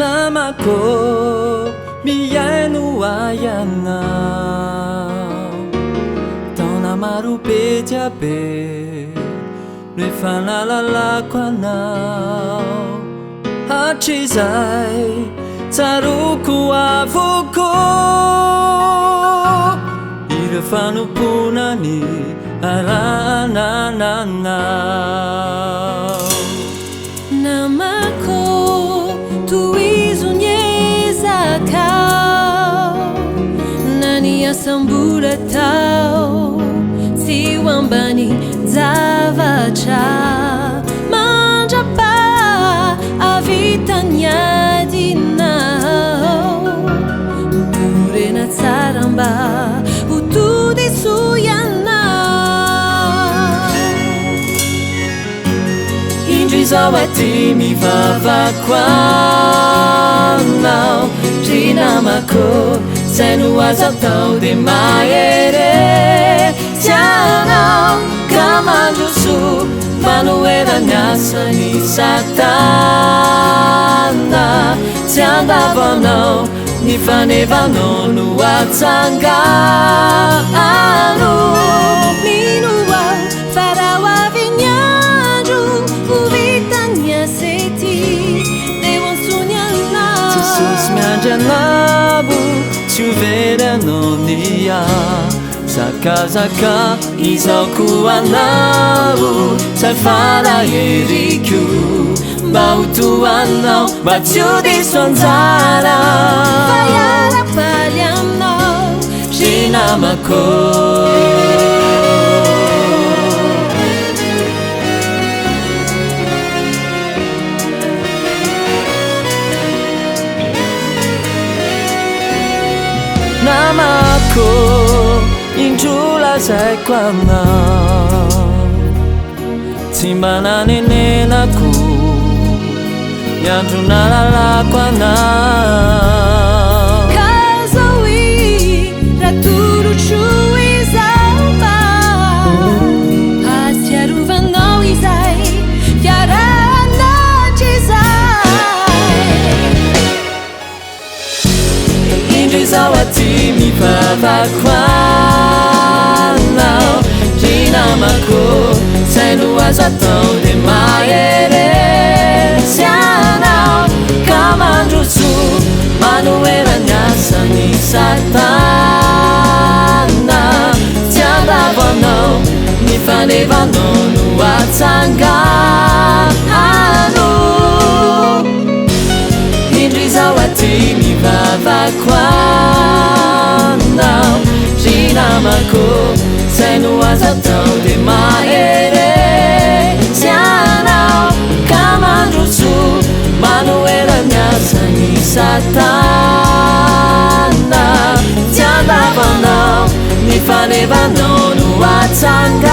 namako miaino aianao taona maro be jiaby rehefa nalalako anao hatrizay tsaroko avoko ireo fanomponany aranananao namako toizonyezakao naniasambura tao si wambani zavatra mandrapa avitanyadinao mporena tsaramba utudisoyanao indrizao aty mivavako anao ry namako zay no azo atao de mahere sy anao ka mandroso manoherany asany satana tsy andavanao ny fanevanao no atsangano minuao farao avy ny andro ho vitany asety deo antsony anao jesosy miandry anabo tsy overanao nia zakazaka izao anao zay farahiriko mba ho toanao mba tsy ho diso anjara faiarapaly aminao ry namako namako indrolazaiko anao tsy mananenenako iandro nalalako anao kazaoi ratorotro izaoba atsiarovanao izay fiaranatrizay indrizao aty mivavako anao ry namako zay no azo atao de mahere sy anao ka mandroso manoherany asany satana tsy andavanao ny fanevanao no atsangano indrizao aty mivavako anao ry namako zay no azo atao de mahere sy anao ka mandroso manoherany asany satana tsy andavanao ny fanevanao no atsangano